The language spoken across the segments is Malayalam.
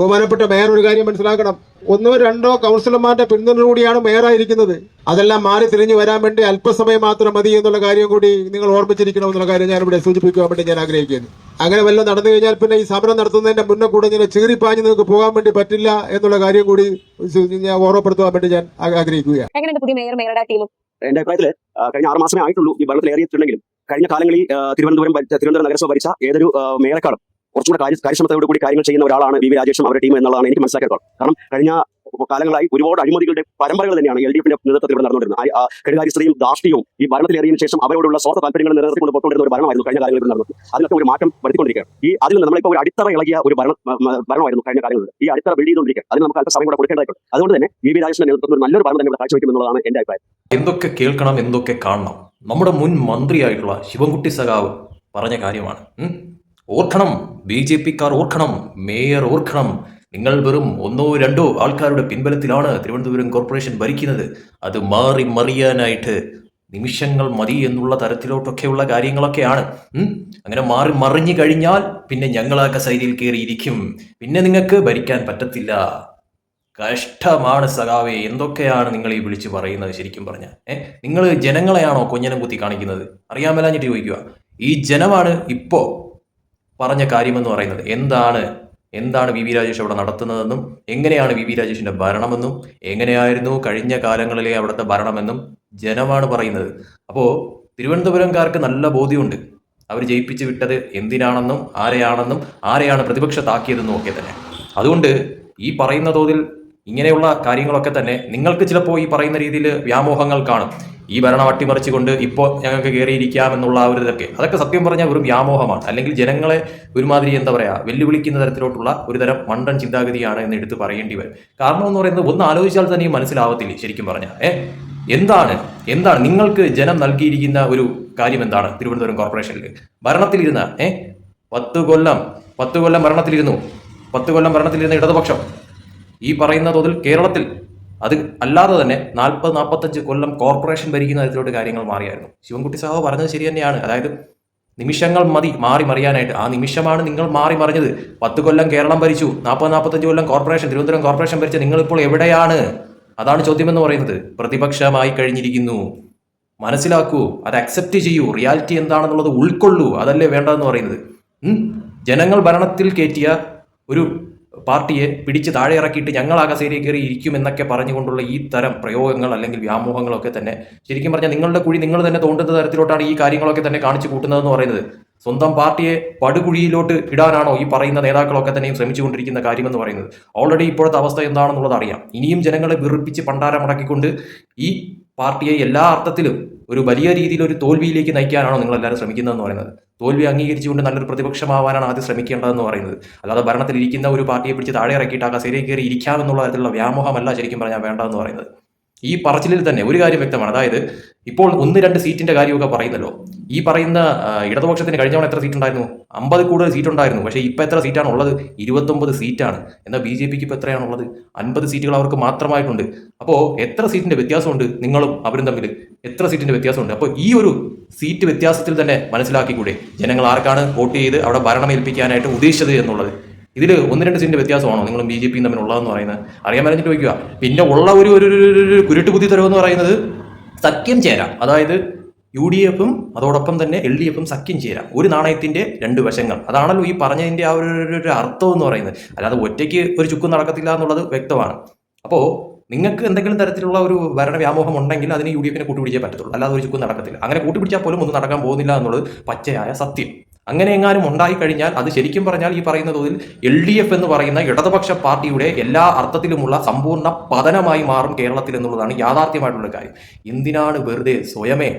ബഹുമാനപ്പെട്ട മേയർ ഒരു കാര്യം മനസ്സിലാക്കണം. ഒന്നോ രണ്ടോ കൗൺസിലർമാരുടെ പിന്തുണയോടുകൂടിയാണ് മേയറായിരിക്കുന്നത്. അതെല്ലാം മാറി തിരിഞ്ഞു വരാൻ വേണ്ടി അല്പസമയം മാത്രം മതി എന്നുള്ള കാര്യം കൂടി നിങ്ങൾ ഓർമ്മിച്ചിരിക്കണം എന്നുള്ള കാര്യം ഞാനിവിടെ സൂചിപ്പിക്കുവാൻ വേണ്ടി ഞാൻ ആഗ്രഹിക്കുന്നു. അങ്ങനെ വല്ലതും നടന്നു കഴിഞ്ഞാൽ പിന്നെ ഈ സമരം നടത്തുന്നതിന്റെ മുന്നേ കൂടെ ഇങ്ങനെ ചീറിപ്പാഞ്ഞ് നിങ്ങൾക്ക് പോകാൻ വേണ്ടി പറ്റില്ല എന്നുള്ള കാര്യം കൂടി ഞാൻ ഓർമ്മപ്പെടുത്തുവാൻ വേണ്ടി ഞാൻ ആഗ്രഹിക്കുകയാണ്. എന്റെ അഭിപ്രായത്തിൽ കഴിഞ്ഞ 6 മാസമേ ആയിട്ടുള്ളൂ ഈ ഭരണത്തിൽ ഏറിയിട്ടുണ്ടെങ്കിലും കഴിഞ്ഞ കാലങ്ങളിൽ തിരുവനന്തപുരം നഗരസഭ ഭരിച്ച ഏതൊരു മേയറെക്കാളും കുറച്ചുകൂടെ കാര്യക്ഷമതയോട് കൂടി കാര്യങ്ങൾ ചെയ്യുന്ന ഒരാളാണ് വി രാജേഷും അവരുടെ ടീം എന്നുള്ളതാണ് എനിക്ക് മനസ്സിലാക്കിയത്. കാരണം കഴിഞ്ഞ കാലങ്ങളായി ഒരുപാട് അഴിമതികളുടെ പരമ്പരകൾ തന്നെയാണ് LDFന്റെ നേതൃത്വത്തിൽ ഇവിടെ നടന്നുകൊണ്ടിരുന്നത്. കെടുകാര്യസ്ഥയും ധാർഷ്ട്യവും ഈ ഭരണത്തിലേറിയതിനു ശേഷം അവരോടുള്ള സ്വാർത്ഥ താല്പര്യങ്ങൾ നിലനിർത്തിക്കൊണ്ട് പോയിക്കൊണ്ടിരുന്ന ഒരു ഭരണമായിരുന്നു കഴിഞ്ഞ കാലങ്ങളിൽ നടന്നത്. അതിനൊക്കെ ഒരു മാറ്റം വരുത്തിക്കൊണ്ടിരിക്കുകയാണ്. അതിൽ നിന്ന് നമ്മളിപ്പോൾ ഒരു അടിത്തറ ഇളകിയ ഒരു ഭരണമായിരുന്നു കഴിഞ്ഞ കാലങ്ങളിൽ. ഈ അടിത്തറ ബിൽഡ് ചെയ്തുകൊണ്ടിരിക്കുക. അതിന് നമുക്ക് അല്പ സമയം കൂടെ കൊടുക്കേണ്ടതായിട്ടുണ്ട്. അതുകൊണ്ട് തന്നെ വി രാജേഷിന്റെ നേതൃത്വത്തിൽ ഒരു നല്ലൊരു ഭരണം തന്നെ ഇവിടെ കാഴ്ചവെക്കുമെന്നുള്ളതാണ് എന്റെ അഭിപ്രായം. എന്തൊക്കെ കേൾക്കണം, എന്തൊക്കെ കാണണം. നമ്മുടെ മുൻ മന്ത്രിയായിട്ടുള്ള ശിവൻകുട്ടി സഖാവ് പറഞ്ഞ കാര്യമാണ്. ഓർക്കണം, BJPക്കാർ ഓർക്കണം, മേയർ ഓർക്കണം, നിങ്ങൾ വെറും 1-2 ആൾക്കാരുടെ പിൻബലത്തിലാണ് തിരുവനന്തപുരം കോർപ്പറേഷൻ ഭരിക്കുന്നത്. അത് മാറി മറിയാനായിട്ട് നിമിഷങ്ങൾ മതി എന്നുള്ള തരത്തിലോട്ടൊക്കെയുള്ള കാര്യങ്ങളൊക്കെയാണ്. അങ്ങനെ മാറി മറിഞ്ഞു കഴിഞ്ഞാൽ പിന്നെ ഞങ്ങൾ ആ കസേരയിൽ കയറിയിരിക്കും, പിന്നെ നിങ്ങൾക്ക് ഭരിക്കാൻ പറ്റത്തില്ല. കഷ്ടമാണ് സഖാവേ, എന്തൊക്കെയാണ് നിങ്ങൾ ഈ വിളിച്ചു പറയുന്നത്? ശരിക്കും പറഞ്ഞാൽ നിങ്ങൾ ജനങ്ങളെയാണോ കൊഞ്ഞനം കുത്തി കാണിക്കുന്നത്? അറിയാൻ മേലാഞ്ഞിട്ട് ചോദിക്കുക. ഈ ജനമാണ് ഇപ്പോ പറഞ്ഞ കാര്യമെന്ന് പറയുന്നത്. എന്താണ് വി രാജേഷ് അവിടെ നടത്തുന്നതെന്നും എങ്ങനെയാണ് വി രാജേഷിന്റെ ഭരണമെന്നും എങ്ങനെയായിരുന്നു കഴിഞ്ഞ കാലങ്ങളിലെ അവിടുത്തെ ഭരണമെന്നും ജനമാണ് പറയുന്നത്. അപ്പോൾ തിരുവനന്തപുരംകാർക്ക് നല്ല ബോധ്യമുണ്ട് അവർ ജയിപ്പിച്ചു വിട്ടത് എന്തിനാണെന്നും ആരെയാണ് പ്രതിപക്ഷത്താക്കിയതെന്നും ഒക്കെ തന്നെ. അതുകൊണ്ട് ഈ പറയുന്ന തോതിൽ ഇങ്ങനെയുള്ള കാര്യങ്ങളൊക്കെ തന്നെ നിങ്ങൾക്ക് ചിലപ്പോൾ ഈ പറയുന്ന രീതിയിൽ വ്യാമോഹങ്ങൾ കാണും. ഈ ഭരണം അട്ടിമറിച്ചുകൊണ്ട് ഇപ്പോൾ ഞങ്ങൾക്ക് കയറിയിരിക്കാം എന്നുള്ള ആ ഒരു ഇതൊക്കെ, അതൊക്കെ സത്യം പറഞ്ഞാൽ വെറും വ്യാമോഹമാണ്. അല്ലെങ്കിൽ ജനങ്ങളെ ഒരുമാതിരി വെല്ലുവിളിക്കുന്ന തരത്തിലോട്ടുള്ള ഒരു തരം മണ്ടൻ ചിന്താഗതിയാണ് എന്ന് എടുത്ത് പറയേണ്ടി വരും. കാരണം എന്ന് പറയുന്നത് ഒന്ന് ആലോചിച്ചാൽ തന്നെ മനസ്സിലാവത്തില്ലേ ശരിക്കും പറഞ്ഞാൽ. എന്താണ് നിങ്ങൾക്ക് ജനം നൽകിയിരിക്കുന്ന ഒരു കാര്യം എന്താണ്? തിരുവനന്തപുരം കോർപ്പറേഷനിൽ ഭരണത്തിലിരുന്ന 10 കൊല്ലം ഭരണത്തിലിരുന്നു. 10 കൊല്ലം ഭരണത്തിലിരുന്ന ഇടതുപക്ഷം ഈ പറയുന്ന തോതിൽ കേരളത്തിൽ അത് അല്ലാതെ തന്നെ 40-45 കൊല്ലം കോർപ്പറേഷൻ ഭരിക്കുന്ന തരത്തിലോട്ട് കാര്യങ്ങൾ മാറിയായിരുന്നു. ശിവൻകുട്ടി സഖാവ് പറഞ്ഞത് ശരി തന്നെയാണ്. അതായത് നിമിഷങ്ങൾ മതി മാറി മറിയാനായിട്ട്. ആ നിമിഷമാണ് നിങ്ങൾ മാറി മറിഞ്ഞത്. 10 കൊല്ലം കേരളം ഭരിച്ചു, 40-45 കൊല്ലം തിരുവനന്തപുരം കോർപ്പറേഷൻ ഭരിച്ച നിങ്ങളിപ്പോൾ എവിടെയാണ്? അതാണ് ചോദ്യമെന്ന് പറയുന്നത്. പ്രതിപക്ഷമായി കഴിഞ്ഞിരിക്കുന്നു. മനസ്സിലാക്കൂ, അത് അക്സെപ്റ്റ് ചെയ്യൂ, റിയാലിറ്റി എന്താണെന്നുള്ളത് ഉൾക്കൊള്ളൂ. അതല്ലേ വേണ്ടതെന്ന് പറയുന്നത്. ജനങ്ങൾ ഭരണത്തിൽ കയറ്റിയ ഒരു പാർട്ടിയെ പിടിച്ച് താഴെ ഇറക്കിയിട്ട് ഞങ്ങൾ ആ കസേരയിൽ കയറി ഇരിക്കും എന്നൊക്കെ പറഞ്ഞുകൊണ്ടുള്ള ഈ തരം പ്രയോഗങ്ങൾ അല്ലെങ്കിൽ വ്യാമോഹങ്ങളൊക്കെ തന്നെ ശരിക്കും പറഞ്ഞാൽ നിങ്ങളുടെ കുഴി നിങ്ങൾ തന്നെ തോണ്ടുന്ന തരത്തിലോട്ടാണ് ഈ കാര്യങ്ങളൊക്കെ തന്നെ കാണിച്ചു കൂട്ടുന്നതെന്ന് പറയുന്നത്. സ്വന്തം പാർട്ടിയെ പടുകുഴിയിലോട്ട് ഇടാനാണോ ഈ പറയുന്ന നേതാക്കളൊക്കെ തന്നെയും ശ്രമിച്ചുകൊണ്ടിരിക്കുന്ന കാര്യമെന്ന് പറയുന്നത്? ഓൾറെഡി ഇപ്പോഴത്തെ അവസ്ഥ എന്താണെന്നുള്ളത് അറിയാം. ഇനിയും ജനങ്ങളെ വിറപ്പിച്ച് പണ്ടാരമടക്കിക്കൊണ്ട് ഈ പാർട്ടിയെ എല്ലാ അർത്ഥത്തിലും ഒരു വലിയ രീതിയിൽ ഒരു തോൽവിയിലേക്ക് നയിക്കാനാണോ നിങ്ങളെല്ലാവരും ശ്രമിക്കുന്നതെന്ന് പറയുന്നത്? തോൽവി അംഗീകരിച്ചുകൊണ്ട് നല്ലൊരു പ്രതിപക്ഷമാവാനാണ് ആദ്യം ശ്രമിക്കേണ്ടതെന്ന് പറയുന്നത്. അല്ലാതെ ഭരണത്തിലിരിക്കുന്ന ഒരു പാർട്ടിയെ പിടിച്ച് താഴെ ഇറക്കിയിട്ട് ആ കസേരയിൽ കയറി ഇരിക്കാമെന്നുള്ള തരത്തിലുള്ള വ്യാമോഹമല്ല ശരിക്കും പറഞ്ഞാൽ വേണ്ടതെന്ന് പറയുന്നത്. ഈ പറച്ചിലിൽ തന്നെ ഒരു കാര്യം വ്യക്തമാണ്. അതായത് ഇപ്പോൾ 1-2 സീറ്റിന്റെ കാര്യമൊക്കെ പറയുന്നല്ലോ. ഈ പറയുന്ന ഇടതുപക്ഷത്തിന് കഴിഞ്ഞ തവണ എത്ര സീറ്റ് ഉണ്ടായിരുന്നു? 50 കൂടുതൽ സീറ്റ് ഉണ്ടായിരുന്നു. പക്ഷേ ഇപ്പം എത്ര സീറ്റാണ് ഉള്ളത്? 29 സീറ്റാണ്. എന്നാൽ BJPക്ക് ഇപ്പോൾ എത്രയാണുള്ളത്? 50 സീറ്റുകൾ അവർക്ക് മാത്രമായിട്ടുണ്ട്. അപ്പോൾ എത്ര സീറ്റിന്റെ വ്യത്യാസമുണ്ട് നിങ്ങളും അവരും തമ്മിൽ? എത്ര സീറ്റിന്റെ വ്യത്യാസമുണ്ട്? അപ്പോൾ ഈ ഒരു സീറ്റ് വ്യത്യാസത്തിൽ തന്നെ മനസ്സിലാക്കിക്കൂടെ ജനങ്ങൾ ആർക്കാണ് വോട്ട് ചെയ്ത് അവിടെ ഭരണമേൽപ്പിക്കാനായിട്ട് ഉദ്ദേശിച്ചത് എന്നുള്ളത്? ഇതിൽ 1-2 സീറ്റിന്റെ വ്യത്യാസമാണോ നിങ്ങളും BJPയും തമ്മിലുള്ളതെന്ന് പറയുന്നത്? അറിയാൻ പറഞ്ഞിട്ട് ചോദിക്കുക. പിന്നെ ഉള്ള ഒരു കുരുട്ടുബുദ്ധി തരവെന്ന് പറയുന്നത് സഖ്യം ചേരാം. അതായത് UDFും അതോടൊപ്പം തന്നെ LDFും സഖ്യം ചേരാം. ഒരു നാണയത്തിന്റെ 2 വശങ്ങൾ. അതാണല്ലോ ഈ പറഞ്ഞതിന്റെ ആ ഒരു അർത്ഥം എന്ന് പറയുന്നത്. അല്ലാതെ ഒറ്റയ്ക്ക് ഒരു ചുക്കും നടക്കത്തില്ല എന്നുള്ളത് വ്യക്തമാണ്. അപ്പോൾ നിങ്ങൾക്ക് എന്തെങ്കിലും തരത്തിലുള്ള ഒരു ഭരണ വ്യാമോഹം ഉണ്ടെങ്കിൽ അതിന് UDFനെ കൂട്ടുപിടിച്ചേ പറ്റത്തുള്ളൂ. അല്ലാതെ ഒരു ചുക്കും നടക്കത്തില്ല. അങ്ങനെ കൂട്ടുപിടിച്ചാൽ പോലും ഒന്നും നടക്കാൻ പോകുന്നില്ല എന്നുള്ളത് പച്ചയായ സത്യം. അങ്ങനെ എങ്ങാനും ഉണ്ടായി കഴിഞ്ഞാൽ അത് ശരിക്കും പറഞ്ഞാൽ ഈ പറയുന്ന തോതിൽ LDF എന്ന് പറയുന്ന ഇടതുപക്ഷ പാർട്ടിയുടെ എല്ലാ അർത്ഥത്തിലുമുള്ള സമ്പൂർണ്ണ പതനമായി മാറും കേരളത്തിൽ എന്നുള്ളതാണ് യാഥാർത്ഥ്യമായിട്ടുള്ള കാര്യം. എന്തിനാണ് വെറുതെ സ്വയമേ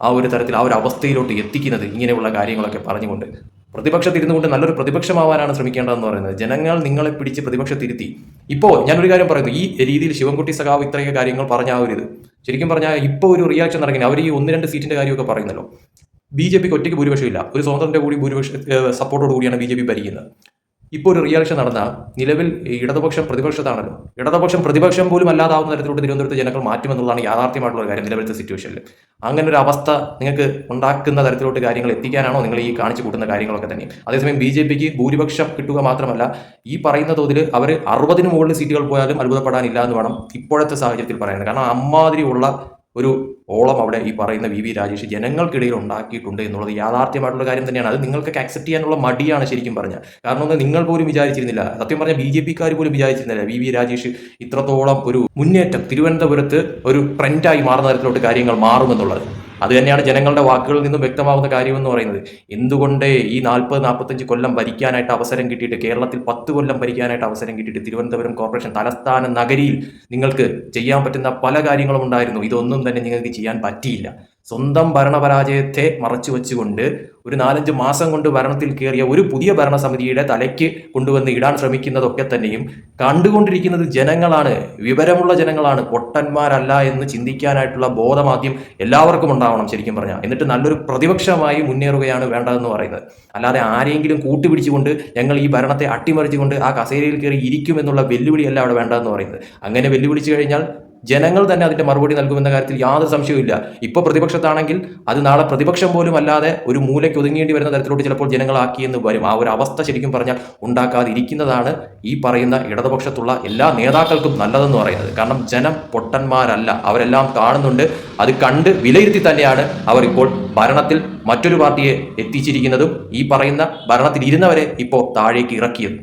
ആ ഒരു തരത്തിൽ ആ ഒരു അവസ്ഥയിലോട്ട് എത്തിക്കുന്നത് ഇങ്ങനെയുള്ള കാര്യങ്ങളൊക്കെ പറഞ്ഞുകൊണ്ട്? പ്രതിപക്ഷത്തിരുന്നു കൊണ്ട് നല്ലൊരു പ്രതിപക്ഷമാവാനാണ് ശ്രമിക്കേണ്ടതെന്ന് പറയുന്നത്. ജനങ്ങൾ നിങ്ങളെ പിടിച്ച് പ്രതിപക്ഷത്തിരുത്തി. ഇപ്പോൾ ഞാനൊരു കാര്യം പറയുന്നു, ഈ രീതിയിൽ ശിവൻകുട്ടി സഖാവ് ഇത്രയൊക്കെ കാര്യങ്ങൾ പറഞ്ഞ ആ ഒരു ഇത് ശരിക്കും പറഞ്ഞാൽ ഇപ്പോൾ ഒരു റിയാക്ഷൻ നടക്കുന്നത്. അവർ ഈ 1-2 സീറ്റിന്റെ കാര്യമൊക്കെ പറയുന്നല്ലോ. BJPക്ക് ഒറ്റയ്ക്ക് ഭൂരിപക്ഷമില്ല. ഒരു സ്വതന്ത്രന്റെ കൂടി ഭൂരിപക്ഷ സപ്പോർട്ടോട് കൂടിയാണ് BJP ഭരിക്കുന്നത്. ഇപ്പോൾ ഒരു റിയാക്ഷൻ നടന്ന നിലവിൽ ഈ ഇടതുപക്ഷം പ്രതിപക്ഷത്താണല്ലോ. ഇടതുപക്ഷം പ്രതിപക്ഷം പോലും അല്ലാതാവുന്ന തരത്തിലോട്ട് തിരുവനന്തപുരത്ത് ജനങ്ങൾ മാറ്റുമെന്നുള്ളതാണ് യാഥാർത്ഥ്യമായിട്ടുള്ള ഒരു കാര്യം നിലവിലത്തെ സിറ്റുവേഷനിൽ. അങ്ങനെ ഒരു അവസ്ഥ നിങ്ങൾക്ക് ഉണ്ടാക്കുന്ന തരത്തിലോട്ട് കാര്യങ്ങൾ എത്തിക്കാനാണോ നിങ്ങൾ ഈ കാണിച്ചു കൂട്ടുന്ന കാര്യങ്ങളൊക്കെ തന്നെ? അതേസമയം BJPക്ക് ഭൂരിപക്ഷം കിട്ടുക മാത്രമല്ല, ഈ പറയുന്ന തോതിൽ അവർ 60-ന് മുകളിൽ സീറ്റുകൾ പോയാലും അത്ഭുതപ്പെടാനില്ല എന്ന് വേണം ഇപ്പോഴത്തെ സാഹചര്യത്തിൽ പറയുന്നത്. കാരണം അമ്മാതിരിയുള്ള ഒരു ഓളം അവിടെ ഈ പറയുന്ന VV രാജേഷ് ജനങ്ങൾക്കിടയിൽ ഉണ്ടാക്കിയിട്ടുണ്ട് എന്നുള്ളത് യാഥാർത്ഥ്യമായിട്ടുള്ള കാര്യം തന്നെയാണ്. അത് നിങ്ങൾക്കൊക്കെ അക്സെപ്റ്റ് ചെയ്യാനുള്ള മടിയാണ് ശരിക്കും പറഞ്ഞാൽ. കാരണം ഒന്ന് നിങ്ങൾ പോലും വിചാരിച്ചിരുന്നില്ല, സത്യം പറഞ്ഞാൽ BJPക്കാർ പോലും വിചാരിച്ചിരുന്നില്ല VV രാജേഷ് ഇത്രത്തോളം ഒരു മുന്നേറ്റം തിരുവനന്തപുരത്ത് ഒരു ട്രെൻഡായി മാറുന്ന തരത്തിലോട്ട് കാര്യങ്ങൾ മാറുമെന്നുള്ളത്. അത് തന്നെയാണ് ജനങ്ങളുടെ വാക്കുകളിൽ നിന്നും വ്യക്തമാവുന്ന കാര്യമെന്ന് പറയുന്നത്. എന്തുകൊണ്ട് ഈ 40-45 കൊല്ലം ഭരിക്കാനായിട്ട് അവസരം കിട്ടിയിട്ട്, കേരളത്തിൽ 10 കൊല്ലം ഭരിക്കാനായിട്ട് അവസരം കിട്ടിയിട്ട് തിരുവനന്തപുരം കോർപ്പറേഷൻ തലസ്ഥാന നഗരിയിൽ നിങ്ങൾക്ക് ചെയ്യാൻ പറ്റുന്ന പല കാര്യങ്ങളും ഉണ്ടായിരുന്നു. ഇതൊന്നും തന്നെ നിങ്ങൾക്ക് ചെയ്യാൻ പറ്റിയില്ല. സ്വന്തം ഭരണപരാജയത്തെ മറച്ചു വെച്ചുകൊണ്ട് ഒരു 4-5 മാസം കൊണ്ട് ഭരണത്തിൽ കയറിയ ഒരു പുതിയ ഭരണസമിതിയുടെ തലയ്ക്ക് കൊണ്ടുവന്ന് ഇടാൻ ശ്രമിക്കുന്നതൊക്കെ തന്നെയും കണ്ടുകൊണ്ടിരിക്കുന്നത് ജനങ്ങളാണ്, വിവരമുള്ള ജനങ്ങളാണ്, പൊട്ടന്മാരല്ല എന്ന് ചിന്തിക്കാനായിട്ടുള്ള ബോധമാദ്യം എല്ലാവർക്കും ഉണ്ടാവണം ശരിക്കും പറഞ്ഞാൽ. എന്നിട്ട് നല്ലൊരു പ്രതിപക്ഷമായി മുന്നേറുകയാണ് വേണ്ടതെന്ന് പറയുന്നത്. അല്ലാതെ ആരെങ്കിലും കൂട്ടുപിടിച്ചുകൊണ്ട് ഞങ്ങൾ ഈ ഭരണത്തെ അട്ടിമറിച്ചുകൊണ്ട് ആ കസേരയിൽ കയറി ഇരിക്കുമെന്നുള്ള വെല്ലുവിളിയല്ല അവിടെ വേണ്ടതെന്ന് പറയുന്നത്. അങ്ങനെ വെല്ലുവിളിച്ചു കഴിഞ്ഞാൽ ജനങ്ങൾ തന്നെ അതിന്റെ മറുപടി നൽകുമെന്ന കാര്യത്തിൽ യാതൊരു സംശയവുമില്ല. ഇപ്പോൾ പ്രതിപക്ഷത്താണെങ്കിൽ അത് നാളെ പ്രതിപക്ഷം പോലും അല്ലാതെ ഒരു മൂലയ്ക്ക് ഒതുങ്ങേണ്ടി വരുന്ന തരത്തിലോട്ട് ചിലപ്പോൾ ജനങ്ങളാക്കിയെന്ന് വരും. ആ ഒരു അവസ്ഥ ശരിക്കും പറഞ്ഞാൽ ഉണ്ടാക്കാതിരിക്കുന്നതാണ് ഈ പറയുന്ന ഇടതുപക്ഷത്തുള്ള എല്ലാ നേതാക്കൾക്കും നല്ലതെന്ന് പറയുന്നത്. കാരണം ജനം പൊട്ടന്മാരല്ല, അവരെല്ലാം കാണുന്നുണ്ട്. അത് കണ്ട് വിലയിരുത്തി തന്നെയാണ് അവർ ഇപ്പോൾ ഭരണത്തിൽ മറ്റൊരു പാർട്ടിയെ എത്തിച്ചിരിക്കുന്നതും ഈ പറയുന്ന ഭരണത്തിൽ ഇരുന്നവരെ ഇപ്പോൾ താഴേക്ക് ഇറക്കിയത്.